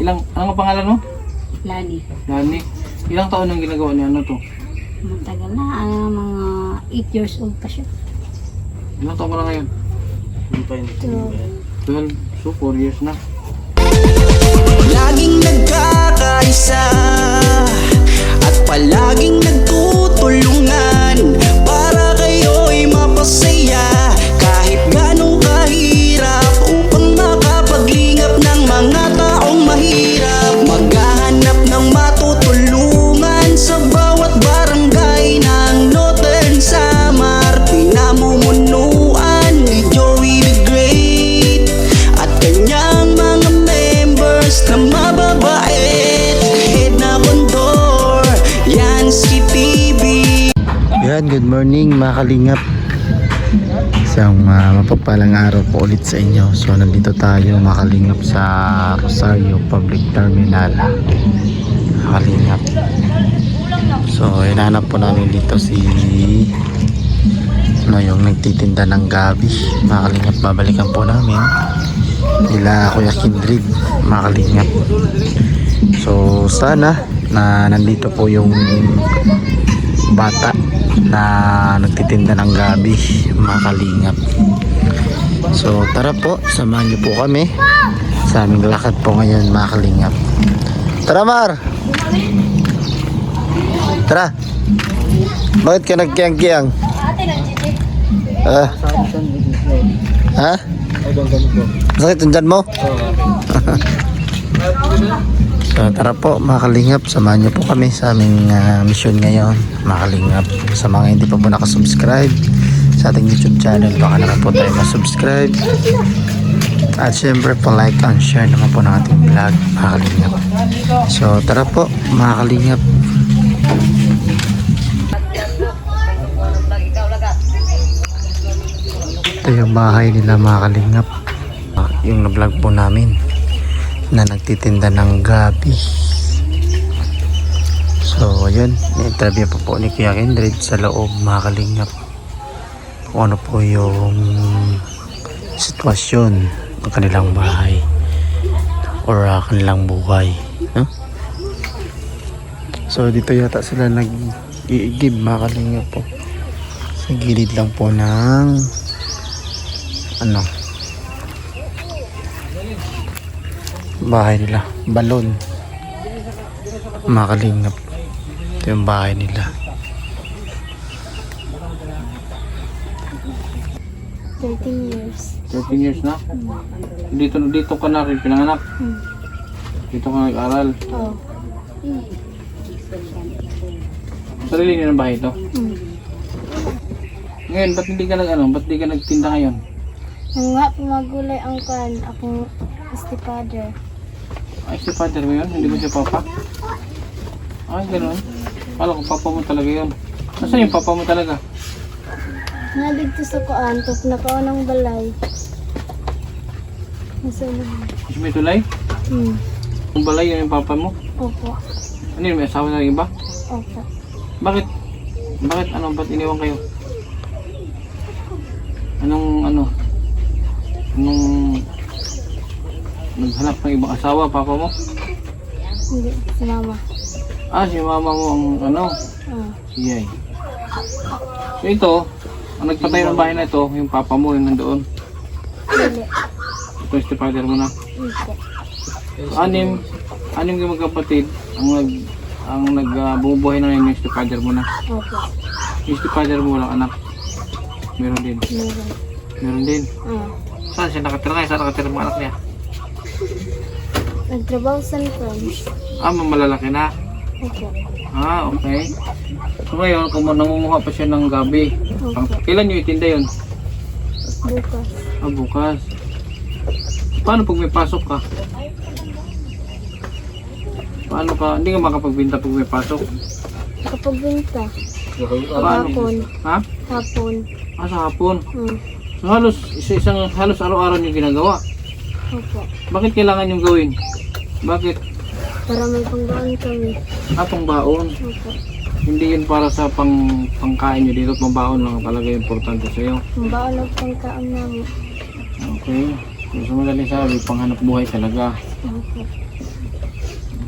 Ano nga pangalan mo? Lani. Lani. Ilang taon ang ginagawa niya ano to? Matagal na, mga 8 years old pa siya. Ilang taon ko na ngayon? So, 12. So 4 years na. Laging nagkakaisa at palaging nagtutulungan para kayo'y mapasaya kahit ganong kahirap upang makapaglingap ng mga taong mahirap. Maghahanap ng matutulungan sa bawat barangay ng Northern Samar. Pinamumunuan ni Joey the Great at kanyang mga members na mababait. Head na kondor, yan si TV. Yan, good morning mga kalingap. Isang mapagpalang araw po ulit sa inyo. So nandito tayo mga kalingap sa Rosario Public Terminal, mga kalingap. So hinahanap po namin dito si yung nagtitinda ng gabi, mga kalingap. Babalikan po namin nila Kuya Kindred, mga kalingap. So sana na nandito po yung bata na nagtitinda ng gabi, mga kalingap. So tara po, samahan niyo po kami sa aming lakad po ngayon, mga kalingap. Tara Mar! Tara! Bakit ka nagkiyang-kiyang? Ha? Masakit yung dyan mo? So tara po mga kalingap, samahan niyo po kami sa aming mission ngayon, mga kalingap. Sa mga hindi pa po nakasubscribe sa ating YouTube channel, baka na po tayo masubscribe. At syempre po like and share naman po ng ating vlog, mga kalingap. So tara po mga kalingap. Ito yung bahay nila, mga kalingap. Yung na-vlog po namin na nagtitinda ng gabi. So yun, interview po ni Kuya Kindred sa loob, mga kalingap, kung ano po yung sitwasyon ng kanilang bahay or kanilang buhay, no? So dito yata sila nag-iigib, mga kalingap po, sa gilid lang po ng bahay nila, balon, mga kalingap. Ito yung bahay nila. 13 years. 13 years na? Dito ka na rin pinanganak? Dito ka nag-aral? Oo. Sarili niyo ng bahay ito? Ngayon, ba't hindi ka nagtinda ngayon? Nang nga pumagulay ang kan, akong stepfather. Ay, si father mo yun? Hindi mo siya papa? Ay, gano'n. Kala ko papa mo talaga yun. Nasaan yung papa mo talaga? Nga dito sa kuan, top na kaon ng balay. Nasa ulan. Mas may tulay? Yung balay yun yung papa mo? Opo. Ano yun, may asawa na iba? Opo. Bakit? Ba't iniwan kayo? Anong naghanap ng ibang asawa, papa mo? Hindi, si mama. Ah, si mama mo ang siyay. So ito, ang nagpatay ng bahay na ito, yung papa mo yung nandoon. Hindi. Ito yung stepfather mo na. Hindi. So, anim yung magkapatid ang nagbumubuhay na yung stepfather mo na. Opo. Yung stepfather mo walang anak. Meron din. Meron din. Saan siya nakatira ngayon? Saan nakatira mga anak niya? Nagtrabaho sa Friends. Ah, malalaki na. Opo. Ah, okay. So ngayon, kung nangunguha pa siya ng gabi, kailan nyo itinda yun? Bukas. Ah, bukas. Paano pag may pasok ka? Paano ka? Hindi ka makapagbinta pag may pasok? Kapag binta. Paano? Hapon. Ha? Hapon. Ah, sa hapon. So Hmm. halos araw-araw yung ginagawa. Opo. Bakit kailangan yung gawin? Bakit? Para may panggaan kami. Ah, pangbaon. Opo. Hindi yun para sa pangkain nyo dito. Pangbaon lang talaga importante sa iyo. Pangbaon ang pangkaan namin. Okay. So, sa madaling sabi, panghanap buhay talaga. Opo.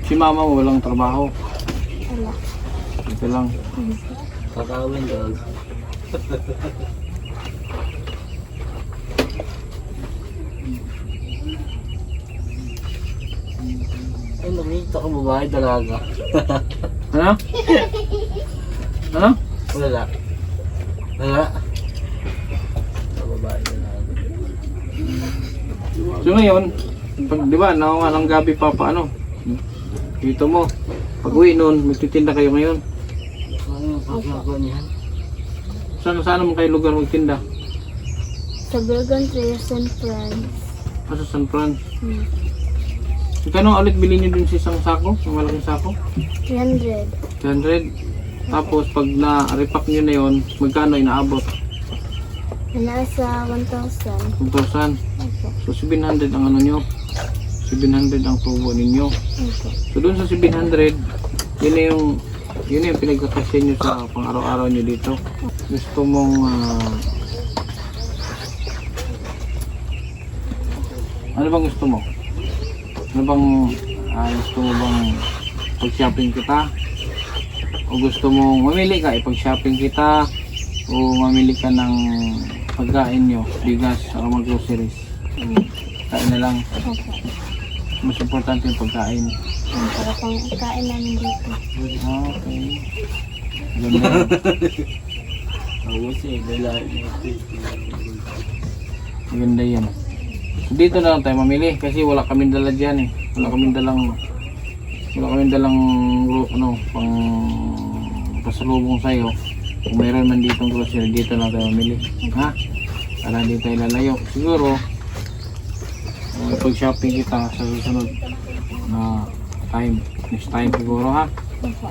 Si mama mo walang trabaho. Wala. Ito lang. Kakawin daw. Ay, nakita ko babae talaga. Ano? Ano? Wala. Wala. Babae talaga. So ngayon, pag di ba, nakuha ng gabi papa ano? Dito mo. Pag uwi nun, magtitinda kayo ngayon. Ano ang pagkakawa niyan? Saan naman kayo lugar magtinda? Sa Bergen Trail, San Fran. Sa San Fran. Kano ulit bilhin niyo dun sa isang sako? Yung malaking sako? 300. 300. Tapos pag na-repack niyo na yon, magkano inaabot? Nasa 1,000. 2,000. Opo. So 700 ang ano nyo. 700 ang tubo ninyo. Opo. So dun sa 700, yun na yung pinagkakasya nyo sa pang-araw-araw nyo dito. Gusto mong ano bang gusto mo? Ano bang gusto mo bang pag-shopping kita? O gusto mong mamili ka, ipag-shopping kita? O mamili ka ng pagkain nyo, bigas o mga groceries? Kain na lang. Opo. Mas importante yung pagkain. Para pang kain namin dito. Okay. Ganda. Ako siya, lalaki niya. Maganda yan. So, dito na lang tayo mamili kasi wala kaming dala dyan eh. Wala kaming dalang ano, pang pasalubong sa'yo. Kung mayroon man ditong grocery, dito na tayo mamili. Ha? Para hindi tayo lalayo. Siguro, pag-shopping kita sa susunod na time. Next time siguro ha. Opo.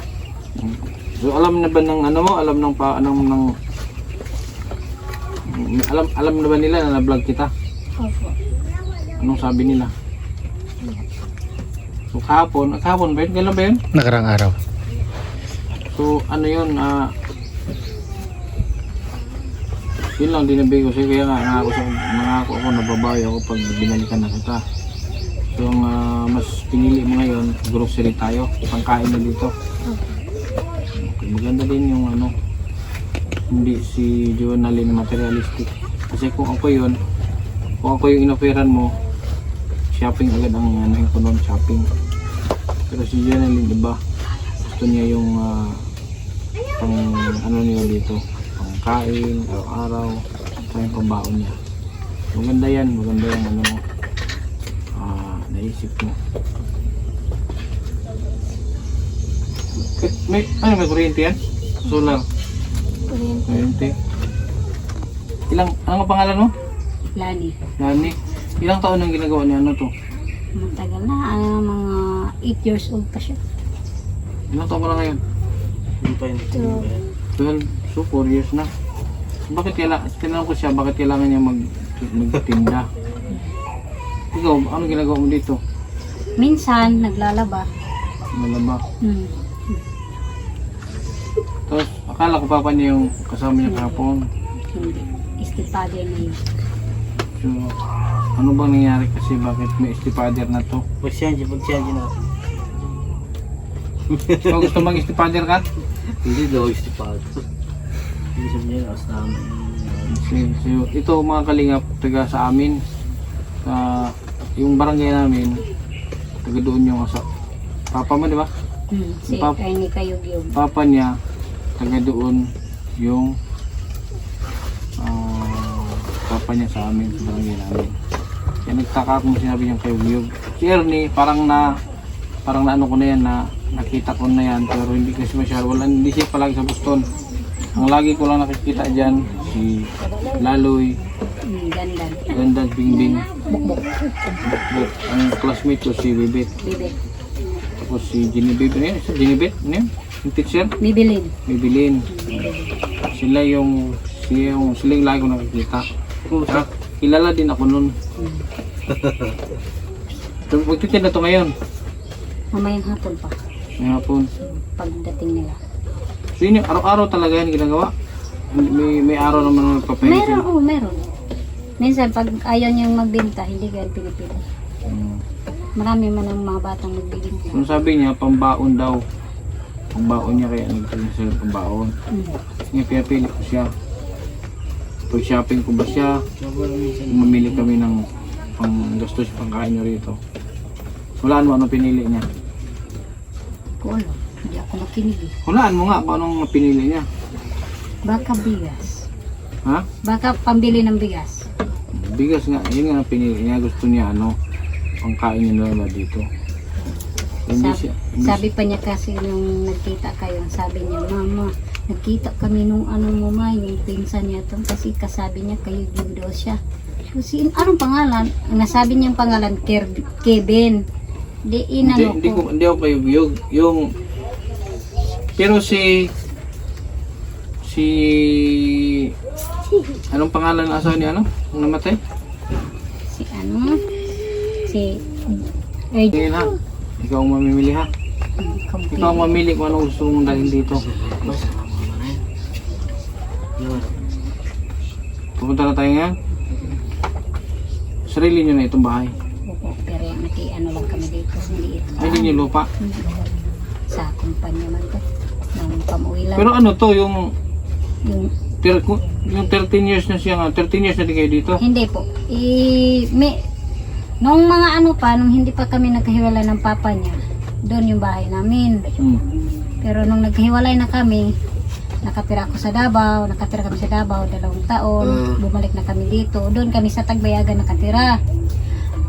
So alam na ba ng ano mo? Alam ng alam na ba nila na na-vlog kita? Opo. Anong sabi nila? So kahapon ba yun? Kailan ba yun? Nakarang araw. So ano yun? Yun lang dinabay ko sa'yo. Kaya nga nangako ako na babawi ako pag binalikan na kita. So ang mas pinili mo ngayon, grocery tayo. Pangkain na dito. Okay, maganda din yung ano. Hindi si Jonalyn materialistic. Kasi kung ako yung inoferan mo, shopping agad ang ano yung kunon, shopping. Pero si Jonalyn, diba? Gusto niya yung pang ano niya dito, pangkain, araw-araw, at yung pambaon niya. Maganda yan ano mo. Naisip mo. May kuryente yan? Solar. Kuryente. Ano ang pangalan mo? Lani. Lani. Ilang taon nang ginagawa niya ano to? Matagal na, mga 8 years old pa siya. Ilang taon ka na ngayon? Hindi pa yun. 12. So 4 years na. Bakit tinanong ko siya, bakit kailangan niya magtinda? Ikaw, ano ginagawa mo dito? Minsan, naglalaba. Malaba. Hmm. Tapos, akala ko papa niya yung kasama niya kahapon. Hindi. Estipado na yun. So, ano bang nangyari kasi bakit may estipader na to? Pag-change na. So, gusto mag estipader ka? Hindi daw istipado. Hindi sabihin niya, as namin. So, ito mga kalingap, taga sa amin. Yung barangay namin, taga doon yung papa mo, di ba? Si Pap- Ernie Kayugyug. Papa niya, taga doon yung papa niya sa amin, sa barangay namin. Kaya nagtaka kung sinabi niyang Kayugyug. Si Ernie, parang na ano ko na yan, na nakita ko na yan, pero hindi kasi masyado, hindi siya palagi sa Boston. Ang lagi ko lang nakikita dyan, si Laloy, Ganda. Bingbing, Bukbuk. Ang classmate ko si Bibit. Bibit. Tapos si Genevieve, ano yun? Si Genevieve? Ano yun? Yung teacher? Bibilin. Bibilin. Sila yung lagi ko nakikita. Saka, kilala din ako nun. So, magtitinda to ngayon. Mamayang hapon pa. May hapon. Pagdating nila. So yun yung araw-araw talaga yan ginagawa. May araw naman na nagpapahinga sila. Meron. Minsan, pag ayaw niyang magbenta, hindi kayo pinipili. Marami man ang mga batang nagbigay. Kung sabi niya, pambaon daw. Pambaon niya kaya nagpili siya ng pambaon. Ngayon pinapili ko siya. Pag shopping ko ba siya, mamili kami ng panggastos pangkain niya rito. Hulaan mo anong pinili niya. Ko alam, hindi ako nakinig eh. Hulaan mo nga kung anong pinili niya. Baka bigas. Ha? Baka pambili ng bigas. Bigas nga, yun nga ang pinili niya. Gusto niya pangkain niya na dito. Sabi pa niya kasi nung nagkita kayo, sabi niya, Mama, nagkita kami nung mo ma, yung pinsan niya to, kasi kasabi niya kayo daw siya. Kasi anong pangalan? Nasabi niyang pangalan, Kevin. Hindi ako kayo yung pero anong pangalan ng asawa ni nung namatay? Ngayon ha, ikaw ang mamimili ha. Ikaw ang mamili kung ano gusto mong dalhin dito. Pupunta na tayo ngayon. Sarili nyo na itong bahay. Opo, pero lang kami dito. Hindi ito. Ay, hindi nyo lupa. Sa kumpanya man to. Nang pamuwi lang. Pero ano to, yung Yung 13 years na siya nga, 13 years na din kayo dito. Hindi po. Nung mga nung hindi pa kami nagkahiwalay ng papa niya, doon yung bahay namin. Pero nung nagkahiwalay na kami, nakatira kami sa Davao 2 taon, bumalik na kami dito. Doon kami sa Tagbayagan nakatira.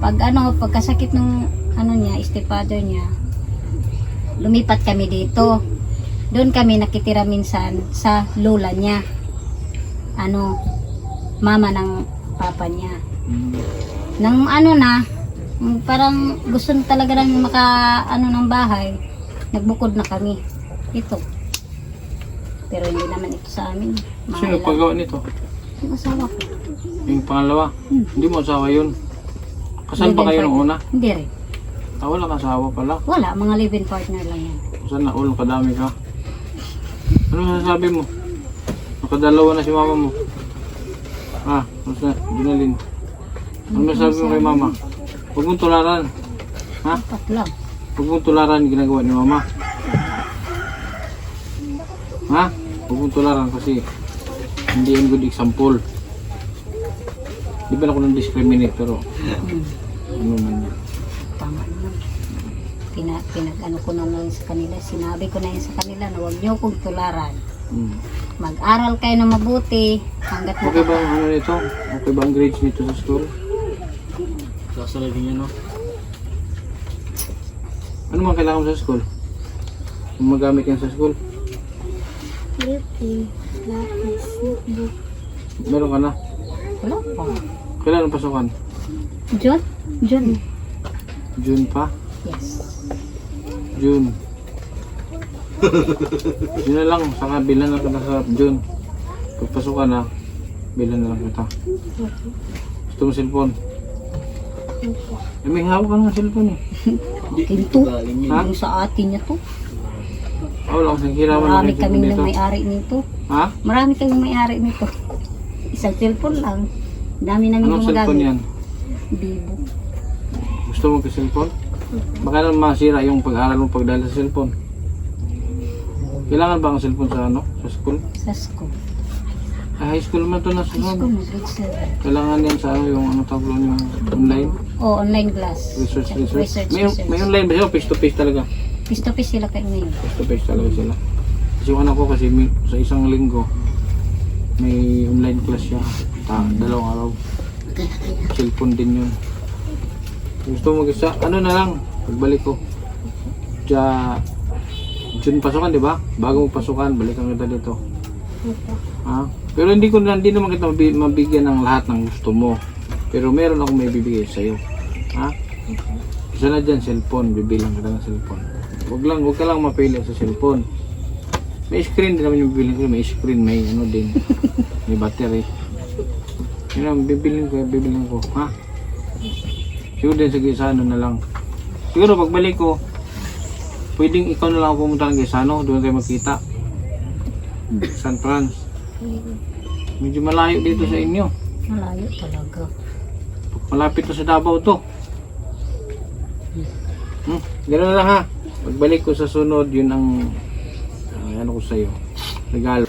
Pagkasakit ng niya, stepfather niya, lumipat kami dito. Doon kami nakitira minsan sa lola niya. Mama ng papa niya. Nang parang gusto talaga ng ng bahay, nagbukod na kami. Ito. Pero hindi naman ito sa amin. Sino paggawa nito? Yung asawa ko. Yung pangalawa? Hindi mo asawa yun. Kasal ba kayo nung una? Hindi rin. Wala kang asawa pala. Wala, mga live-in partner lang yan. Sana all kadami ka. Ano masasabi mo? Nakadalawa na si mama mo. Ginalin. Ano masasabi mo kay mama? Huwag mong tularan. Apat lang. Huwag mong tularan ginagawa ni mama. Huwag mong tularan kasi hindi yan good example. Di ba ako nang discriminate pero ano man yan. Tama naman. Pinag-ano ko na lang sa kanila. Sinabi ko na yun sa kanila na huwag niyo kong tularan. Mag-aral kayo na mabuti hanggat Okay ba ang ano nito? Okay ba ang grades nito sa school? Sasara din yan, no? Ano man kailangan mo sa school? Kung magamit yan sa school? Lipi, lapis, notebook. Meron ka na? wala pa. Kailan ang pasukan? June? June pa? Yes. June. Yun na lang, saka bilan na kita sa June. Pagpasok ka na, bilan na lang kita. Gusto mo cellphone? May hawak ka ng cellphone eh. Ito. Ha? Yung sa atin niya to. Wala akong hiraman Marami ng kaming cellphone dito. may-ari nito. Ha? Marami kaming may-ari nito. Isang cellphone lang. Dami namin Anong cellphone yan? Vivo. Gusto mo ka-cellphone? Baka naman masira yung pag-aaral mo pagdala sa cellphone. Kailangan ba ang cellphone sa sa school? Sa school. High school man to na School sunod. mo, grade 7. Kailangan yan sa yung tawag yung online. Online class. Research. Research. May online ba siya? Face to face talaga. Face to face sila kayo ngayon. Face to face talaga sila. Kasi yung anak ko kasi sa isang linggo may online class siya. 2 araw. Cellphone din yun. Gusto mo isa, ano na lang, pagbalik ko. June pasukan, di ba? Bago mo pasukan, balikan kita dito. Ha? Pero hindi naman kita mabigyan ng lahat ng gusto mo. Pero meron akong may bibigay sa'yo. Ha? Isa na dyan, cellphone. Bibilang kita ng cellphone. Huwag ka lang mapili sa cellphone. May screen din naman yung bibilang ko. May screen, may ano din. May battery. Yun ang bibilang ko. Ha? Siguro din sa Gisano na lang. Siguro pagbalik ko, pwedeng ikaw na lang pumunta ng Gisano. Doon tayo magkita. San Franz. Medyo malayo dito sa inyo. Malayo talaga. Malapit to sa Davao to. Gano'n lang ha. Pagbalik ko sa sunod, yun ang ano ko sa'yo. Regalo.